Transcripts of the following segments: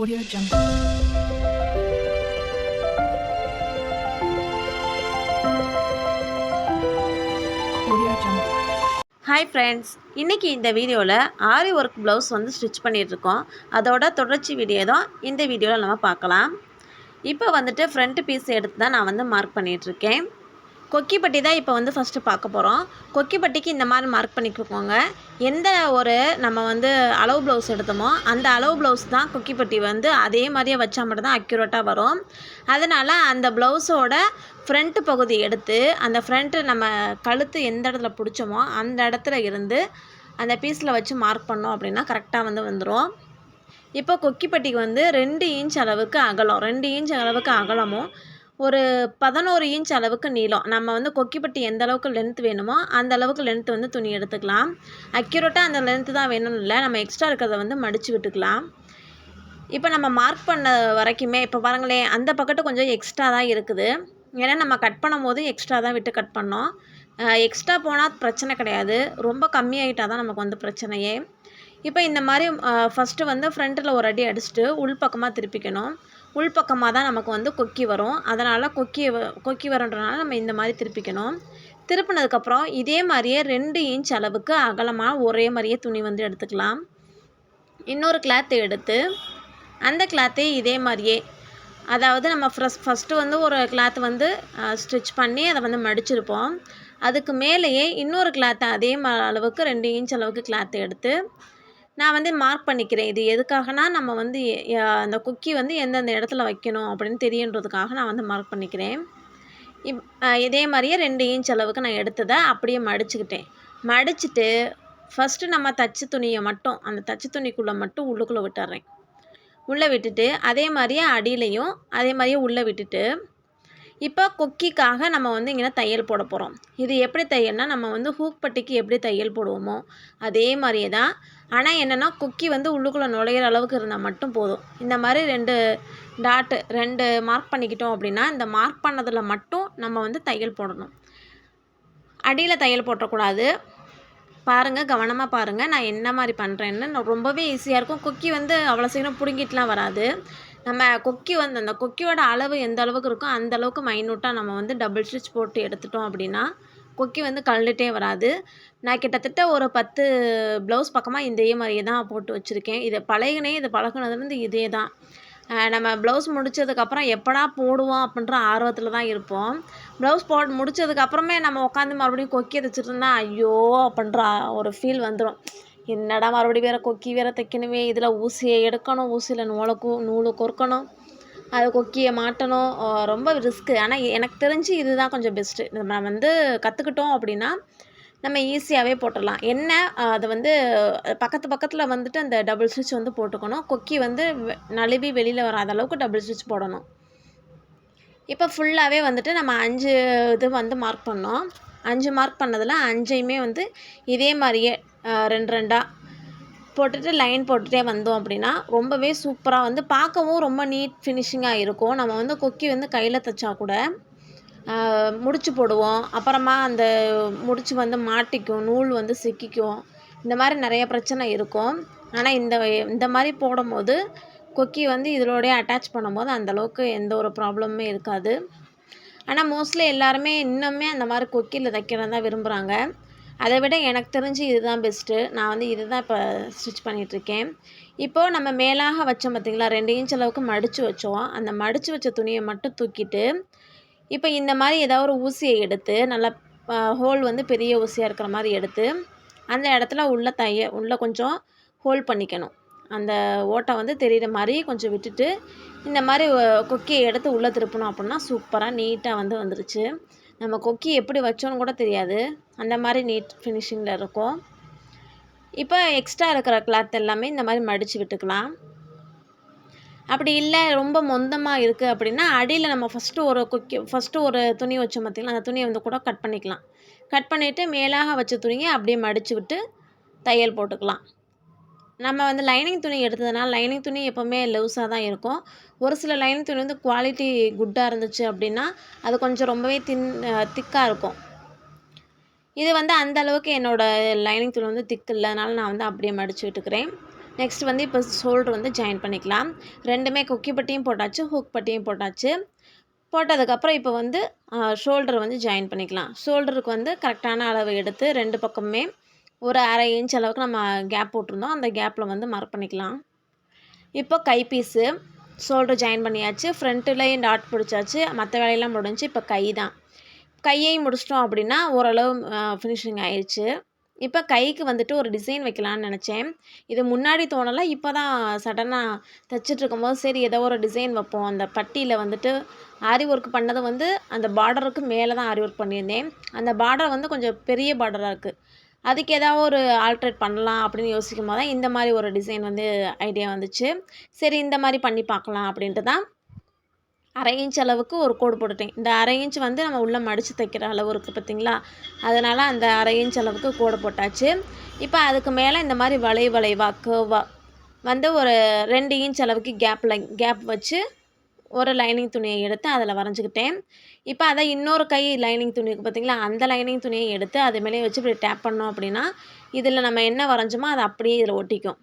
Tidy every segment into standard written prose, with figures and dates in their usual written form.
Audio Jungle. Audio Jungle. Hi friends, இன்றைக்கி இந்த வீடியோவில் ஆரி ஒர்க் ப்ளவுஸ் வந்து ஸ்டிச் பண்ணிகிட்ருக்கோம். அதோட தொடர்ச்சி வீடியோ தான் இந்த வீடியோவில் நம்ம பார்க்கலாம். இப்போ வந்துட்டு ஃப்ரண்ட் பீஸ் எடுத்து தான் நான் வந்து மார்க் பண்ணிகிட்ருக்கேன். கொக்கி பட்டி தான் இப்போ வந்து ஃபஸ்ட்டு பார்க்க போகிறோம். கொக்கி பட்டிக்கு இந்த மாதிரி மார்க் பண்ணிக்கோங்க. எந்த ஒரு நம்ம வந்து அளவு ப்ளவுஸ் எடுத்தோமோ அந்த அளவு ப்ளவுஸ் தான் கொக்கி பட்டி வந்து அதே மாதிரியே வச்சா மட்டும் தான் அக்யூரேட்டாக வரும். அதனால் அந்த ப்ளவுஸோட ஃப்ரண்ட்டு பகுதி எடுத்து அந்த ஃப்ரண்ட்டு நம்ம கழுத்து எந்த இடத்துல பிடிச்சோமோ அந்த இடத்துல இருந்து அந்த பீஸில் வச்சு மார்க் பண்ணோம் அப்படின்னா கரெக்டாக வந்து வந்துடும். இப்போ கொக்கி பட்டிக்கு வந்து 2 இன்ச் அளவுக்கு அகலம், 2 இன்ச் அளவுக்கு அகலமும் ஒரு 11 இன்ச் அளவுக்கு நீளம். நம்ம வந்து கொக்கிப்பட்டி எந்த அளவுக்கு லென்த் வேணுமோ அந்த அளவுக்கு லென்த் வந்து துணி எடுத்துக்கலாம். அக்யூரேட்டாக அந்த லென்த்து தான் வேணும்னு இல்லை, நம்ம எக்ஸ்ட்ரா இருக்கிறத வந்து மடித்து விட்டுக்கலாம். இப்போ நம்ம மார்க் பண்ண வரைக்குமே இப்போ பாருங்களேன், அந்த பக்கத்து கொஞ்சம் எக்ஸ்ட்ரா தான் இருக்குது. ஏன்னா நம்ம கட் பண்ணும்போது எக்ஸ்ட்ரா தான் விட்டு கட் பண்ணோம். எக்ஸ்ட்ரா போனால் பிரச்சனை கிடையாது, ரொம்ப கம்மியாகிட்டால் தான் நமக்கு வந்து பிரச்சனையே. இப்போ இந்த மாதிரி ஃபஸ்ட்டு வந்து ஃப்ரண்ட்டில் ஒரு அடி அடிச்சுட்டு உள்பக்கமாக திருப்பிக்கணும். உள்பக்கமாக தான் நமக்கு வந்து கொக்கி வரும். அதனால் கொக்கி வரன்றனால நம்ம இந்த மாதிரி திருப்பிக்கணும். திருப்பினதுக்கப்புறம் இதே மாதிரியே 2 இன்ச் அளவுக்கு அகலமாக ஒரே மாதிரியே துணி வந்து எடுத்துக்கலாம். இன்னொரு கிளாத் எடுத்து அந்த கிளாத்தே இதே மாதிரியே, அதாவது நம்ம ஃபஸ்ட்டு வந்து ஒரு கிளாத் வந்து ஸ்டிச் பண்ணி அதை வந்து மடிச்சிருப்போம். அதுக்கு மேலேயே இன்னொரு கிளாத்தை அதே அளவுக்கு 2 இன்ச் அளவுக்கு கிளாத் எடுத்து நான் வந்து மார்க் பண்ணிக்கிறேன். இது எதுக்காகனா நம்ம வந்து அந்த கொக்கி வந்து எந்தெந்த இடத்துல வைக்கணும் அப்படின்னு தெரியுன்றதுக்காக நான் வந்து மார்க் பண்ணிக்கிறேன். இதே மாதிரியே 2 இன்ச் அளவுக்கு நான் எடுத்ததை அப்படியே மடிச்சுக்கிட்டேன். மடிச்சுட்டு ஃபஸ்ட்டு நம்ம தச்சு துணியை மட்டும் அந்த தச்சு துணிக்குள்ளே மட்டும் உள்ளுக்குள்ளே விட்டுறேன். உள்ளே விட்டுட்டு அதே மாதிரியே அடியிலையும் அதே மாதிரியே உள்ளே விட்டுட்டு இப்போ கொக்கிக்காக நம்ம வந்து இங்கே தையல் போட போகிறோம். இது எப்படி தையல்னால் நம்ம வந்து ஹூக் பட்டிக்கு எப்படி தையல் போடுவோமோ அதே மாதிரியே தான். ஆனால் என்னென்னா கொக்கி வந்து உள்ளுக்குள்ளே நுழையிற அளவுக்கு இருந்தால் மட்டும் போதும். இந்த மாதிரி 2 மார்க் பண்ணிக்கிட்டோம் அப்படின்னா இந்த மார்க் பண்ணதில் மட்டும் நம்ம வந்து தையல் போடணும். அடியில் தையல் போட்டக்கூடாது. பாருங்கள், கவனமாக பாருங்கள் நான் என்ன மாதிரி பண்ணுறேன்னு. ரொம்பவே ஈஸியாக இருக்கும். கொக்கி வந்து அவ்வளோ சீக்கிரம் பிடுங்கிட்டுலாம் வராது. நம்ம கொக்கி வந்து அந்த கொக்கியோட அளவு எந்த அளவுக்கு இருக்கோ அந்த அளவுக்கு மைனூட்டாக நம்ம வந்து டபுள் ஸ்டிச் போட்டு எடுத்துட்டோம் அப்படின்னா கொக்கி வந்து கழண்டுட்டே வராது. நான் கிட்டத்தட்ட ஒரு 10 ப்ளவுஸ் பக்கமாக இதே மாதிரியே தான் போட்டு வச்சுருக்கேன். இது பழகுனதுலேருந்து இதே தான். நம்ம ப்ளவுஸ் முடித்ததுக்கப்புறம் எப்படா போடுவோம் அப்படின்ற ஆர்வத்தில் தான் இருப்போம். ப்ளவுஸ் முடித்ததுக்கப்புறமே நம்ம உட்காந்து மறுபடியும் கொக்கியை தைச்சிட்டு இருந்தால் ஐயோ அப்படின்ற ஒரு ஃபீல் வந்துடும். என்னடா மறுபடியும் வேறு கொக்கி வேறு தைக்கணுமே, இதில் ஊசியை எடுக்கணும், ஊசியில் நூலை கொறுக்கணும், அது கொக்கியை மாட்டணும், ரொம்ப ரிஸ்க்கு. ஆனால் எனக்கு தெரிஞ்சு இதுதான் கொஞ்சம் பெஸ்ட்டு. நம்ம வந்து கற்றுக்கிட்டோம் அப்படின்னா நம்ம ஈஸியாகவே போட்டுடலாம். என்ன அது வந்து பக்கத்தில் வந்துட்டு அந்த டபுள் ஸ்டிச் வந்து போட்டுக்கணும். கொக்கி வந்து நழுவி வெளியில் வராத அளவுக்கு டபுள் ஸ்டிச் போடணும். இப்போ ஃபுல்லாகவே வந்துட்டு நம்ம 5 இது வந்து மார்க் பண்ணோம். 5 மார்க் பண்ணதில் 5ஐயுமே வந்து இதே மாதிரியே 2 போட்டுட்டு லைன் போட்டுகிட்டே வந்தோம் அப்படின்னா ரொம்பவே சூப்பராக வந்து பார்க்கவும் ரொம்ப நீட் ஃபினிஷிங்காக இருக்கும். நம்ம வந்து கொக்கி வந்து கையில் தைச்சா கூட முடிச்சு போடுவோம், அப்புறமா அந்த முடிச்சு வந்து மாட்டிக்கும், நூல் வந்து சிக்கிக்கும், இந்த மாதிரி நிறைய பிரச்சனை இருக்கும். ஆனால் இந்த மாதிரி போடும்போது கொக்கி வந்து இதோடய அட்டாச் பண்ணும்போது அந்தளவுக்கு எந்த ஒரு ப்ராப்ளமுமே இருக்காது. ஆனால் மோஸ்ட்லி எல்லாருமே இன்னுமே அந்த மாதிரி கொக்கியில் தைக்கிறது தான் விரும்புகிறாங்க. அதை விட எனக்கு தெரிஞ்சு இதுதான் பெஸ்ட்டு. நான் வந்து இது தான் இப்போ ஸ்டிச் பண்ணிகிட்ருக்கேன். இப்போது நம்ம மேலாக வச்சோம் பார்த்திங்களா, 2 இன்ச் அளவுக்கு மடித்து வச்சோம். அந்த மடித்து வச்ச துணியை மட்டும் தூக்கிட்டு இப்போ இந்த மாதிரி ஏதாவது ஒரு ஊசியை எடுத்து நல்லா ஹோல் வந்து பெரிய ஊசியாக இருக்கிற மாதிரி எடுத்து அந்த இடத்துல உள்ளே கொஞ்சம் ஹோல் பண்ணிக்கணும். அந்த ஓட்டை வந்து தெரிகிற மாதிரி கொஞ்சம் விட்டுட்டு இந்த மாதிரி கொக்கியை எடுத்து உள்ளே திருப்பணும் அப்படின்னா சூப்பராக நீட்டாக வந்து வந்துருச்சு. நம்ம கொக்கி எப்படி வச்சோன்னு கூட தெரியாது, அந்த மாதிரி நீட் ஃபினிஷிங்கில் இருக்கும். இப்போ எக்ஸ்ட்ரா இருக்கிற கிளாத் எல்லாமே இந்த மாதிரி மடித்து விட்டுக்கலாம். அப்படி இல்லை ரொம்ப மொந்தமாக இருக்குது அப்படின்னா அடியில் நம்ம ஃபஸ்ட்டு ஒரு துணி வச்சோம் பார்த்திங்களா, அந்த துணியை வந்து கூட கட் பண்ணிக்கலாம். கட் பண்ணிவிட்டு மேலாக வச்ச துணியை அப்படியே மடித்து விட்டு தையல் போட்டுக்கலாம். நம்ம வந்து லைனிங் துணி எடுத்ததுனால லைனிங் துணி எப்போவுமே லூஸாக தான் இருக்கும். ஒரு சில லைனிங் துணி வந்து குவாலிட்டி குட்டாக இருந்துச்சு அப்படின்னா அது கொஞ்சம் ரொம்பவே திக்காக இருக்கும். இது வந்து அந்த அளவுக்கு என்னோடய லைனிங் துணி வந்து திக்கு இல்லை, அதனால் நான் வந்து அப்படியே மடித்து விட்டுக்கிறேன். நெக்ஸ்ட் வந்து இப்போ ஷோல்டர் வந்து ஜாயின் பண்ணிக்கலாம். ரெண்டுமே கொக்கி பட்டியும் போட்டாச்சு, ஹூக் பட்டியும் போட்டாச்சு. போட்டதுக்கப்புறம் இப்போ வந்து ஷோல்டர் வந்து ஜாயின் பண்ணிக்கலாம். ஷோல்டருக்கு வந்து கரெக்டான அளவு எடுத்து 2 பக்கமுமே ஒரு 1/2 இன்ச் அளவுக்கு நம்ம கேப் போட்டிருந்தோம். அந்த கேப்பில் வந்து மார்க் பண்ணிக்கலாம். இப்போ கை பீஸு ஷோல்டர் ஜாயின் பண்ணியாச்சு. ஃப்ரண்ட்டுலேயும் டாட் பிடிச்சாச்சு. மற்ற வேலையெல்லாம் முடிஞ்சு இப்போ கை தான். கையையும் முடிச்சிட்டோம் அப்படின்னா ஓரளவு ஃபினிஷிங் ஆயிடுச்சு. இப்போ கைக்கு வந்துட்டு ஒரு டிசைன் வைக்கலான்னு நினச்சேன். இது முன்னாடி தோணலை. இப்போ தான் சடனாக தைச்சிட்ருக்கும்போது சரி ஏதோ ஒரு டிசைன் வைப்போம். அந்த பட்டியில் வந்துட்டு ஆரி ஒர்க் பண்ணது வந்து அந்த பார்டருக்கு மேலே தான் ஆரி ஒர்க் பண்ணியிருந்தேன். அந்த பார்டர் வந்து கொஞ்சம் பெரிய பார்டராக இருக்குது. அதுக்கு ஏதாவது ஒரு ஆல்ட்ரேட் பண்ணலாம் அப்படின்னு யோசிக்கும் போது தான் இந்த மாதிரி ஒரு டிசைன் வந்து ஐடியா வந்துச்சு. சரி இந்த மாதிரி பண்ணி பார்க்கலாம் அப்படின்ட்டு தான் 1/2 இன்ச் அளவுக்கு ஒரு கோடு போட்டுட்டேன். இந்த 1/2 இன்ச் வந்து நம்ம உள்ளே மடித்து தைக்கிற அளவு இருக்குது பார்த்தீங்களா, அதனால் அந்த 1/2 இன்ச் அளவுக்கு கோடு போட்டாச்சு. இப்போ அதுக்கு மேலே இந்த மாதிரி வளைவாக கர்வாக வந்து ஒரு 2 இன்ச் அளவுக்கு கேப் வச்சு ஒரு லைனிங் துணியை எடுத்து அதில் வரைஞ்சிக்கிட்டேன். இப்போ அதை இன்னொரு கை லைனிங் துணி இருக்குது பார்த்தீங்களா, அந்த லைனிங் துணியை எடுத்து அது மேலே வச்சு இப்படி டேப் பண்ணோம் அப்படின்னா இதில் நம்ம என்ன வரைஞ்சோமோ அது அப்படியே இதில் ஒட்டிக்கும்.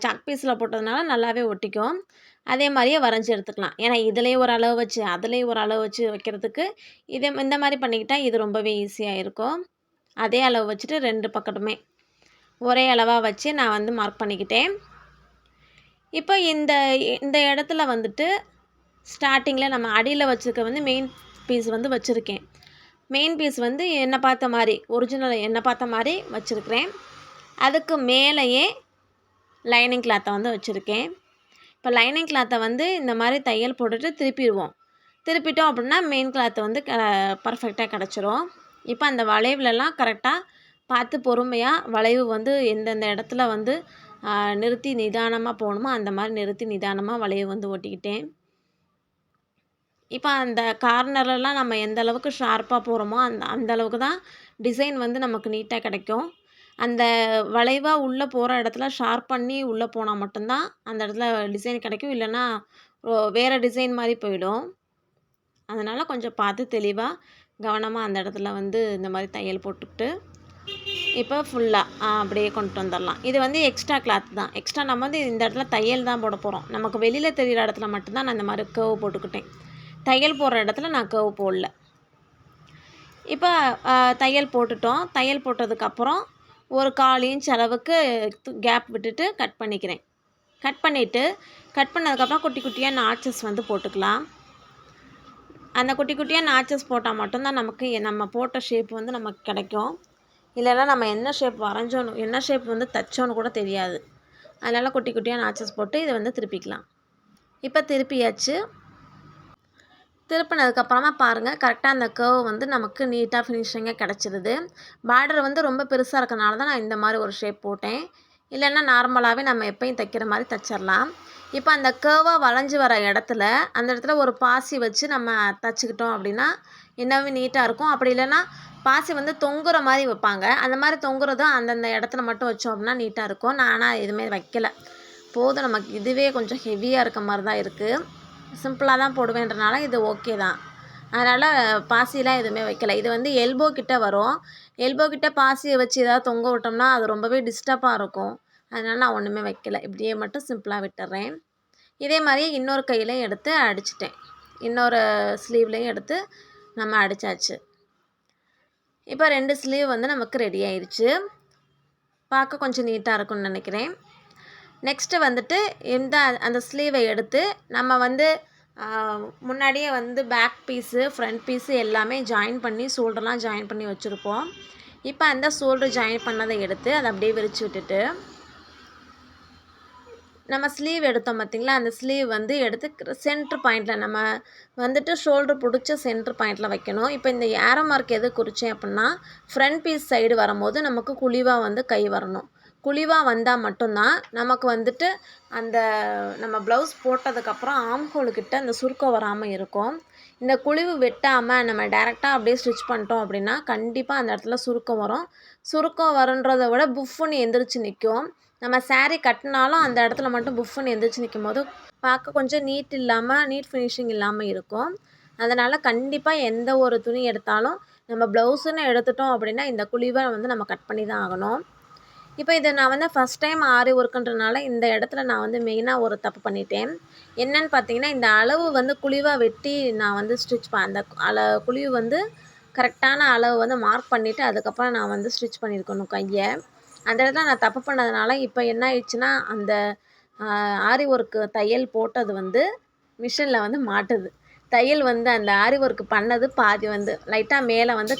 சாக் பீஸில் போட்டதுனால நல்லாவே ஒட்டிக்கும். அதே மாதிரியே வரைஞ்சி எடுத்துக்கலாம். ஏன்னா இதுலேயும் ஒரு அளவு வச்சு அதுலேயும் ஒரு அளவு வச்சு வைக்கிறதுக்கு இந்த மாதிரி பண்ணிக்கிட்டால் இது ரொம்பவே ஈஸியாக இருக்கும். அதே அளவு வச்சுட்டு 2 பக்கத்துமே ஒரே அளவாக வச்சு நான் வந்து மார்க் பண்ணிக்கிட்டேன். இப்போ இந்த இடத்துல வந்துட்டு ஸ்டார்டிங்கில் நம்ம அடியில் வச்சுருக்க வந்து மெயின் பீஸ் வந்து வச்சுருக்கேன். மெயின் பீஸ் வந்து என்னை பார்த்த மாதிரி ஒரிஜினல் என்னை பார்த்த மாதிரி வச்சுருக்கிறேன். அதுக்கு மேலேயே லைனிங் கிளாத்தை வந்து வச்சுருக்கேன். இப்போ லைனிங் கிளாத்தை வந்து இந்த மாதிரி தையல் போட்டுட்டு திருப்பிட்டோம் அப்படின்னா மெயின் கிளாத்து வந்து பர்ஃபெக்டாக கிடச்சிரும். இப்போ அந்த வளைவுலலாம் கரெக்டாக பார்த்து பொறுமையாக வளைவு வந்து எந்தெந்த இடத்துல வந்து நிறுத்தி நிதானமாக போகணுமோ அந்த மாதிரி நிறுத்தி நிதானமாக வளைவு வந்து ஒட்டிக்கிட்டேன். இப்போ அந்த கார்னர்லலாம் நம்ம எந்த அளவுக்கு ஷார்ப்பாக போகிறோமோ அந்த அளவுக்கு தான் டிசைன் வந்து நமக்கு நீட்டாக கிடைக்கும். அந்த வளைவாக உள்ளே போகிற இடத்துல ஷார்ப் பண்ணி உள்ளே போனால் மட்டும்தான் அந்த இடத்துல டிசைன் கிடைக்கும். இல்லைன்னா வேறு டிசைன் மாதிரி போயிடும். அதனால் கொஞ்சம் பார்த்து தெளிவாக கவனமாக அந்த இடத்துல வந்து இந்த மாதிரி தையல் போட்டுக்கிட்டு இப்போ ஃபுல்லாக அப்படியே கொண்டு வந்துடலாம். இது வந்து எக்ஸ்ட்ரா கிளாத் தான். எக்ஸ்ட்ரா நம்ம வந்து இந்த இடத்துல தையல் தான் போட போகிறோம். நமக்கு வெளியில் தெரிகிற இடத்துல மட்டும்தான் நான் இந்த மாதிரி கர்வ் போட்டுக்கிட்டேன். தையல் போடுற இடத்துல நான் கர்வ் போடல. இப்போ தையல் போட்டுட்டோம். தையல் போட்டதுக்கப்புறம் ஒரு 1/4 இன்ச் அளவுக்கு கேப் விட்டுட்டு கட் பண்ணிக்கிறேன். கட் பண்ணதுக்கப்புறம் குட்டி குட்டியாக நாட்சஸ் வந்து போட்டுக்கலாம். அந்த குட்டி குட்டியாக நாட்சஸ் போட்டால் மட்டும்தான் நமக்கு நம்ம போட்ட ஷேப் வந்து நமக்கு கிடைக்கும். இல்லைன்னா நம்ம என்ன ஷேப் வரைஞ்சோன்னு என்ன ஷேப் வந்து தைச்சோன்னு கூட தெரியாது. அதனால் குட்டி குட்டியாக நாட்சஸ் போட்டு இதை வந்து திருப்பிக்கலாம். இப்போ திருப்பியாச்சு. திருப்பினதுக்கப்புறமா பாருங்கள் கரெக்டாக அந்த கர்வ் வந்து நமக்கு நீட்டாக ஃபினிஷிங்காக கிடச்சிருது. பார்டர் வந்து ரொம்ப பெருசாக இருக்கனால தான் நான் இந்த மாதிரி ஒரு ஷேப் போட்டேன். இல்லைன்னா நார்மலாகவே நம்ம எப்பயும் தைக்கிற மாதிரி தைச்சிடலாம். இப்போ அந்த கர்வாக வளைஞ்சி வர இடத்துல அந்த இடத்துல ஒரு பாசி வச்சு நம்ம தைச்சிக்கிட்டோம் அப்படின்னா இன்னுமே நீட்டாக இருக்கும். அப்படி இல்லைன்னா பாசி வந்து தொங்குற மாதிரி வைப்பாங்க. அந்த மாதிரி தொங்குறதும் அந்தந்த இடத்துல மட்டும் வச்சோம் அப்படின்னா நீட்டாக இருக்கும். நான் ஆனால் எதுவுமே வைக்கலை. போதும், நமக்கு இதுவே கொஞ்சம் ஹெவியாக இருக்க மாதிரி தான் இருக்குது. சிம்பிளாக தான் போடுவேன்றனால இது ஓகே தான். அதனால் பாசிலாம் எதுவுமே வைக்கலை. இது வந்து எல்போ கிட்ட வரும். எல்போ கிட்ட பாசியை வச்சு ஏதாவது தொங்க விட்டோம்னா அது ரொம்பவே டிஸ்டர்பாக இருக்கும். அதனால் நான் ஒன்றுமே வைக்கலை. இப்படியே மட்டும் சிம்பிளாக விட்டுறேன். இதே மாதிரியே இன்னொரு கையிலையும் எடுத்து அடிச்சிட்டேன். இன்னொரு ஸ்லீவ்லேயும் எடுத்து நம்ம அடித்தாச்சு. இப்போ 2 ஸ்லீவ் வந்து நமக்கு ரெடி ஆயிடுச்சு. பார்க்க கொஞ்சம் நீட்டாக இருக்கும்னு நினைக்கிறேன். நெக்ஸ்ட்டு வந்துட்டு அந்த ஸ்லீவை எடுத்து நம்ம வந்து முன்னாடியே வந்து பேக் பீஸு ஃப்ரண்ட் பீஸு எல்லாமே ஜாயின் பண்ணி ஷோல்டர்லாம் ஜாயின் பண்ணி வச்சுருப்போம். இப்போ அந்த ஷோல்டர் ஜாயின் பண்ணதை எடுத்து அதை அப்படியே விரித்து விட்டுட்டு நம்ம ஸ்லீவ் எடுத்தோம் பார்த்திங்களா, அந்த ஸ்லீவ் வந்து எடுத்து சென்ட்ரு பாயிண்டில் நம்ம வந்துட்டு ஷோல்டர் பிடிச்ச சென்ட்ரு பாயிண்டில் வைக்கணும். இப்போ இந்த ஏரோ மார்க் எது குறித்தேன் அப்படின்னா ஃப்ரண்ட் பீஸ் சைடு வரும்போது நமக்கு குழிவாக வந்து கை வரணும். குழிவாக வந்தால் மட்டும்தான் நமக்கு வந்துட்டு அந்த நம்ம ப்ளவுஸ் போட்டதுக்கப்புறம் ஆம்ஹோலுக்கிட்ட அந்த சுருக்கம் வராமல் இருக்கும். இந்த குழிவு வெட்டாமல் நம்ம டேரெக்டாக அப்படியே ஸ்டிச் பண்ணிட்டோம் அப்படின்னா கண்டிப்பாக அந்த இடத்துல சுருக்கம் வரும். சுருக்கம் வருன்றதை விட புஃப்னு எந்திரிச்சு நிற்கும். நம்ம சாரீ கட்டினாலும் அந்த இடத்துல மட்டும் புஃப்னு எந்திரிச்சு நிற்கும் போது பார்க்க கொஞ்சம் நீட் ஃபினிஷிங் இல்லாமல் இருக்கும். அதனால் கண்டிப்பாக எந்த ஒரு துணி எடுத்தாலும் நம்ம ப்ளவுஸுன்னு எடுத்துட்டோம் அப்படின்னா இந்த குழிவை வந்து நம்ம கட் பண்ணி தான் ஆகணும். இப்போ இது நான் வந்து ஃபஸ்ட் டைம் ஆரி ஒர்க்குன்றனால இந்த இடத்துல நான் வந்து மெயினாக ஒரு தப்பு பண்ணிட்டேன். என்னன்னு பார்த்தீங்கன்னா, இந்த அளவு வந்து குழிவாக வெட்டி நான் வந்து அந்த குழிவு வந்து கரெக்டான அளவு வந்து மார்க் பண்ணிவிட்டு அதுக்கப்புறம் நான் வந்து ஸ்டிச் பண்ணியிருக்கணும் கையை. அந்த இடத்துல நான் தப்பு பண்ணதுனால இப்போ என்ன ஆயிடுச்சுன்னா, அந்த ஆரி ஒர்க்கு தையல் போட்டது வந்து மிஷினில் வந்து மாட்டுது. தையல் வந்து அந்த ஆரி ஒர்க் பண்ணது பாதி வந்து லைட்டாக மேலே வந்து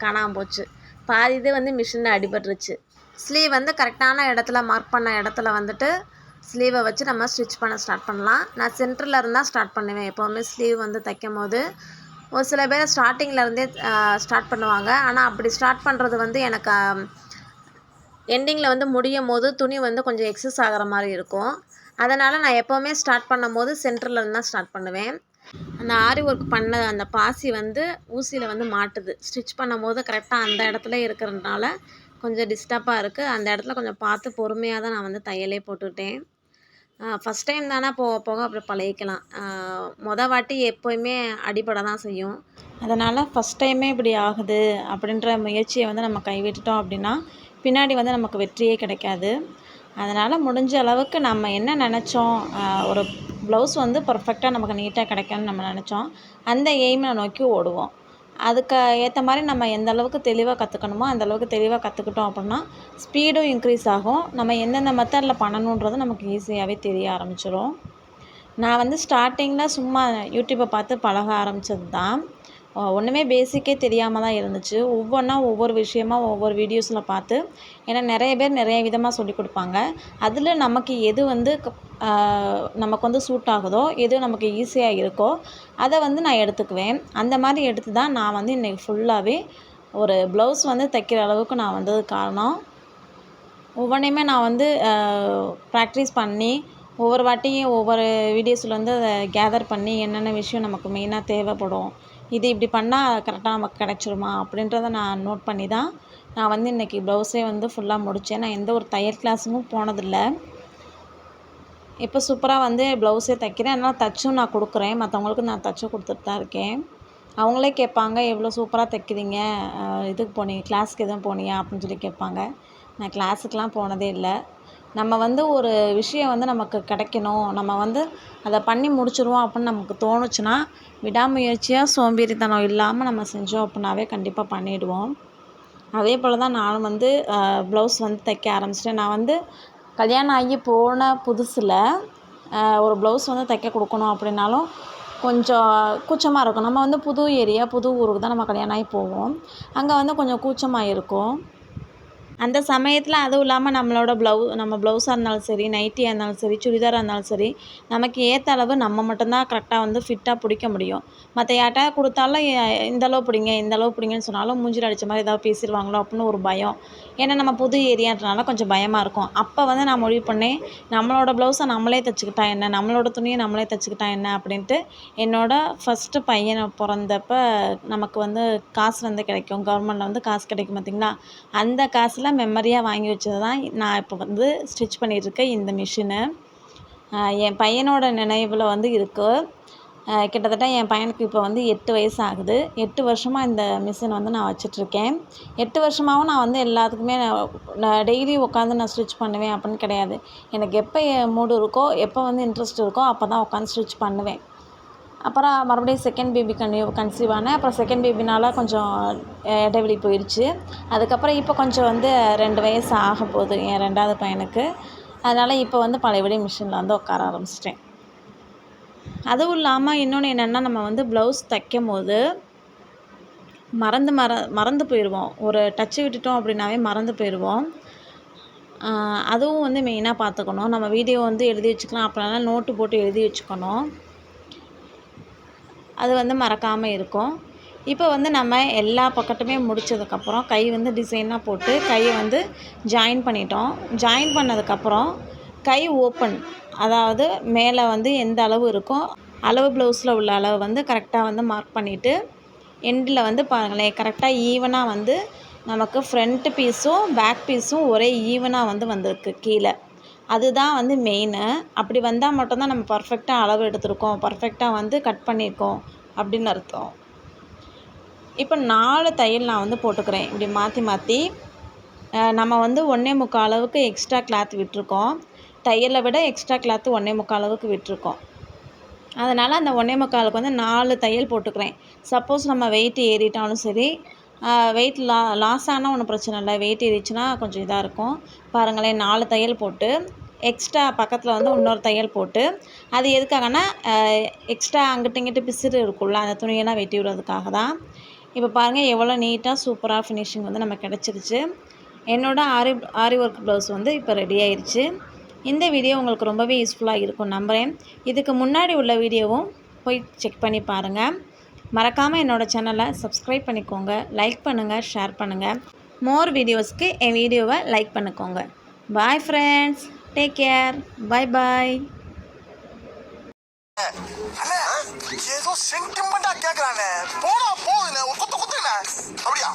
காணாமல் போச்சு. பாதி இது வந்து மிஷினில் அடிபட்டுருச்சு. ஸ்லீவ் வந்து கரெக்டான இடத்துல மார்க் பண்ண இடத்துல வந்துட்டு ஸ்லீவை வச்சு நம்ம ஸ்டிச் பண்ண ஸ்டார்ட் பண்ணலாம். நான் சென்டரில் இருந்தால் ஸ்டார்ட் பண்ணுவேன் எப்போவுமே ஸ்லீவ் வந்து தைக்கும் போது. ஒரு சில பேர் ஸ்டார்டிங்லேருந்தே ஸ்டார்ட் பண்ணுவாங்க. ஆனால் அப்படி ஸ்டார்ட் பண்ணுறது வந்து எனக்கு எண்டிங்கில் வந்து முடியும் போது துணி வந்து கொஞ்சம் எக்ஸஸ் ஆகிற மாதிரி இருக்கும். அதனால் நான் எப்போவுமே ஸ்டார்ட் பண்ணும் போது சென்டரில் இருந்து தான் ஸ்டார்ட் பண்ணுவேன். அந்த ஆரி ஒர்க் பண்ண அந்த பாசி வந்து ஊசியில் வந்து மாட்டுது. ஸ்டிச் பண்ணும் போது கரெக்டாக அந்த இடத்துல இருக்கிறதுனால கொஞ்சம் டிஸ்டர்பாக இருக்குது. அந்த இடத்துல கொஞ்சம் பார்த்து பொறுமையாக தான் நான் வந்து தையலே போட்டுக்கிட்டேன். ஃபஸ்ட் டைம் தானே போக போக அப்படி பழகிக்கலாம். வாட்டி எப்போயுமே அடிபட தான் செய்யும். அதனால் ஃபஸ்ட் டைமே இப்படி ஆகுது அப்படின்ற முயற்சியை வந்து நம்ம கைவிட்டுட்டோம் அப்படின்னா பின்னாடி வந்து நமக்கு வெற்றியே கிடைக்காது. அதனால் முடிஞ்ச அளவுக்கு நம்ம என்ன நினச்சோம், ஒரு ப்ளவுஸ் வந்து பர்ஃபெக்டாக நமக்கு நீட்டாக கிடைக்கணும்னு நம்ம நினச்சோம், அந்த எய்மை நோக்கி ஓடுவோம். அதுக்கு ஏற்ற மாதிரி நம்ம எந்த அளவுக்கு தெளிவாக கற்றுக்கணுமோ அந்தளவுக்கு தெளிவாக கற்றுக்கிட்டோம் அப்படின்னா ஸ்பீடும் இன்க்ரீஸ் ஆகும். நம்ம எந்தெந்த மெத்தடில் பண்ணணுன்றது நமக்கு ஈஸியாகவே தெரிய ஆரம்பிச்சிடும். நான் வந்து ஸ்டார்டிங்கில் சும்மா யூடியூப்பை பார்த்து பழக ஆரம்பித்தது தான். ஒன்றுமே பேசிக்கே தெரியாமல் தான் இருந்துச்சு. ஒவ்வொன்றா ஒவ்வொரு விஷயமா ஒவ்வொரு வீடியோஸில் பார்த்து, ஏன்னா நிறைய பேர் நிறைய விதமாக சொல்லிக் கொடுப்பாங்க. அதில் நமக்கு எது வந்து நமக்கு வந்து சூட் ஆகுதோ, எது நமக்கு ஈஸியாக இருக்கோ அதை வந்து நான் எடுத்துக்குவேன். அந்த மாதிரி எடுத்து தான் நான் வந்து இன்றைக்கி ஃபுல்லாகவே ஒரு ப்ளவுஸ் வந்து தைக்கிற அளவுக்கு நான் வந்தது காரணம். ஒவ்வொன்றையுமே நான் வந்து ப்ராக்டிஸ் பண்ணி ஒவ்வொரு வாட்டியும் ஒவ்வொரு வீடியோஸில் வந்து அதை கேதர் பண்ணி என்னென்ன விஷயம் நமக்கு மெயினாக தேவைப்படும், இது இப்படி பண்ணால் கரெக்டாக நமக்கு கிடச்சிருமா அப்படின்றத நான் நோட் பண்ணி தான் நான் வந்து இன்றைக்கி ப்ளவுஸே வந்து ஃபுல்லாக முடித்தேன். நான் எந்த ஒரு தையல் கிளாஸுக்கும் போனதில்லை. இப்போ சூப்பராக வந்து ப்ளவுஸே தைக்கிறேன். அதனால் தச்சும் நான் கொடுக்குறேன். மற்றவங்களுக்கு நான் தச்சு கொடுத்துட்டு தான் இருக்கேன். அவங்களே கேட்பாங்க, எவ்வளோ சூப்பராக தைக்கிறீங்க, இதுக்கு போனீங்க கிளாஸுக்கு எதுவும் போனியா அப்படின்னு சொல்லி கேட்பாங்க. நான் கிளாஸுக்கெலாம் போனதே இல்லை. நம்ம வந்து ஒரு விஷயம் வந்து நமக்கு கிடைக்கணும், நம்ம வந்து அதை பண்ணி முடிச்சிடுவோம் அப்படின்னு நமக்கு தோணுச்சுன்னா விடாமுயற்சியாக சோம்பேறித்தனம் இல்லாமல் நம்ம செஞ்சோம் அப்படின்னாவே கண்டிப்பாக பண்ணிவிடுவோம். அதே போல் தான் நானும் வந்து ப்ளவுஸ் வந்து தைக்க ஆரம்பிச்சிட்டேன். நான் வந்து கல்யாணம் ஆகி போன புதுசில் ஒரு ப்ளவுஸ் வந்து தைக்க கொடுக்கணும் அப்படின்னாலும் கொஞ்சம் கூச்சமாக இருக்கும். நம்ம வந்து புது ஏரியா புது ஊருக்கு தான் நம்ம கல்யாணம் ஆகி போவோம். அங்கே வந்து கொஞ்சம் கூச்சமாக இருக்கும். அந்த சமயத்தில் அதுவும் இல்லாமல் நம்ம ப்ளவுஸாக இருந்தாலும் சரி, நைட்டியாக இருந்தாலும் சரி, சுடிதாராக இருந்தாலும் சரி, நமக்கு ஏற்ற அளவு நம்ம மட்டும்தான் கரெக்டாக வந்து ஃபிட்டாக பிடிக்க முடியும். மற்ற யார்கிட்ட கொடுத்தாலும் இந்தளவு பிடிங்க இந்தளவு பிடிங்கன்னு சொன்னாலும் மூஞ்சில் அடித்த மாதிரி ஏதாவது பேசிடுவாங்களோ அப்படின்னு ஒரு பயம். ஏன்னா நம்ம புது ஏரியான்றனால கொஞ்சம் பயமாக இருக்கும். அப்போ வந்து நான் முடிவு பண்ணேன், நம்மளோட ப்ளவுஸை நம்மளே தைச்சிக்கிட்டா என்ன, நம்மளோட துணியை நம்மளே தைச்சிக்கிட்டா என்ன அப்படின்ட்டு என்னோடய ஃபஸ்ட்டு பையனை பிறந்தப்ப நமக்கு வந்து காசு வந்து கிடைக்கும், கவர்மெண்ட்டில் வந்து காசு கிடைக்கும் பார்த்திங்களா, அந்த காசில் மெமரியாக வாங்கி வச்சது தான் நான் இப்போ வந்து ஸ்டிச் பண்ணிகிட்ருக்கேன் இந்த மிஷினு. என் பையனோட நினைவில் வந்து இருக்குது. கிட்டத்தட்ட என் பையனுக்கு இப்போ வந்து 8 வயசு ஆகுது. 8 வருஷமாக இந்த மிஷின் வந்து நான் வச்சிட்ருக்கேன். 8 வருஷமாகவும் நான் வந்து எல்லாத்துக்குமே நான் டெய்லி உட்காந்து நான் ஸ்டிச் பண்ணுவேன் அப்படின்னு கிடையாது. எனக்கு எப்போ மூடு இருக்கோ, எப்போ வந்து இன்ட்ரெஸ்ட் இருக்கோ அப்போ தான் உட்காந்து ஸ்டிச் பண்ணுவேன். அப்புறம் மறுபடியும் செகண்ட் பேபி கன்சீவ் ஆனேன். அப்புறம் செகண்ட் பேபினால் கொஞ்சம் இடைவெளி போயிடுச்சு. அதுக்கப்புறம் இப்போ கொஞ்சம் வந்து 2 வயசு ஆக போகுது என் 2வது பையனுக்கு. அதனால் இப்போ வந்து பழையபடி மிஷினில் வந்து உட்கார ஆரம்பிச்சிட்டேன். அதுவும் இல்லாமல் இன்னொன்று என்னென்னா, நம்ம வந்து ப்ளவுஸ் தைக்கும் போது மறந்து போயிடுவோம். ஒரு டச்சு விட்டுட்டோம் அப்படின்னாவே மறந்து போயிடுவோம். அதுவும் வந்து மெயினாக பார்த்துக்கணும். நம்ம வீடியோ வந்து எழுதி வச்சுக்கலாம், அப்படின்னா நோட்டு போட்டு எழுதி வச்சுக்கணும். அது வந்து மறக்காமல் இருக்கும். இப்போ வந்து நம்ம எல்லா பக்கட்டுமே முடித்ததுக்கப்புறம் கை வந்து டிசைனாக போட்டு கையை வந்து ஜாயின் பண்ணிட்டோம். ஜாயின் பண்ணதுக்கப்புறம் கை ஓப்பன், அதாவது மேலே வந்து எந்த அளவு இருக்கோ அளவு ப்ளவுஸில் உள்ள அளவு வந்து கரெக்டாக வந்து மார்க் பண்ணிவிட்டு எண்டில் வந்து பாருங்களேன், கரெக்டாக ஈவனாக வந்து நமக்கு ஃப்ரண்ட் பீஸும் பேக் பீஸும் ஒரே ஈவனாக வந்து வந்திருக்கு கீழே. அதுதான் வந்து மெயினு. அப்படி வந்தால் மட்டும்தான் நம்ம பர்ஃபெக்டாக அளவு எடுத்திருக்கோம், பர்ஃபெக்டாக வந்து கட் பண்ணியிருக்கோம் அப்படின்னு அர்த்தம். இப்போ 4 தையல் நான் வந்து போட்டுக்கிறேன். இப்படி மாற்றி மாற்றி நம்ம வந்து 1.25 அளவுக்கு எக்ஸ்ட்ரா கிளாத் விட்டுருக்கோம். தையலை விட எக்ஸ்ட்ரா கிளாத்து 1.25 அளவுக்கு விட்டுருக்கோம். அதனால் அந்த 1.25க்கு வந்து 4 தையல் போட்டுக்கிறேன். சப்போஸ் நம்ம வெயிட் ஏறிட்டாலும் சரி, வெயிட் லாஸ் ஆனால் ஒன்றும் பிரச்சனை இல்லை. வெயிட் ஏறிச்சுன்னா கொஞ்சம் இதாக இருக்கும். பாருங்களேன், 4 தையல் போட்டு எக்ஸ்ட்ரா பக்கத்தில் வந்து இன்னொரு தையல் போட்டு, அது எதுக்காகனா எக்ஸ்ட்ரா அங்கிட்டு இங்கிட்டு பிசுறு இருக்கும்ல, அந்த துணியெல்லாம் வெட்டி விடுறதுக்காக தான். இப்போ பாருங்கள் எவ்வளோ நீட்டாக சூப்பராக ஃபினிஷிங் வந்து நம்ம கிடச்சிருச்சு. என்னோடய ஆரி ஒர்க் ப்ளவுஸ் வந்து இப்போ ரெடி ஆயிடுச்சு. இந்த வீடியோ உங்களுக்கு ரொம்பவே யூஸ்ஃபுல்லாக இருக்கும் நம்புகிறேன். இதுக்கு முன்னாடி உள்ள வீடியோவும் போய் செக் பண்ணி பாருங்கள். மறக்காமல் என்னோடய சேனலை சப்ஸ்கிரைப் பண்ணிக்கோங்க. லைக் பண்ணுங்கள், ஷேர் பண்ணுங்கள். மோர் வீடியோஸ்க்கு என் வீடியோவை லைக் பண்ணிக்கோங்க. பாய் ஃப்ரெண்ட்ஸ், டேக் கேர், பாய் பாய். ஏதோ சென்டிமெண்டா கேக்குறானே, போடா போகுதுண்ணே, ஒரு குத்து குத்துண்ணே. அப்படியா?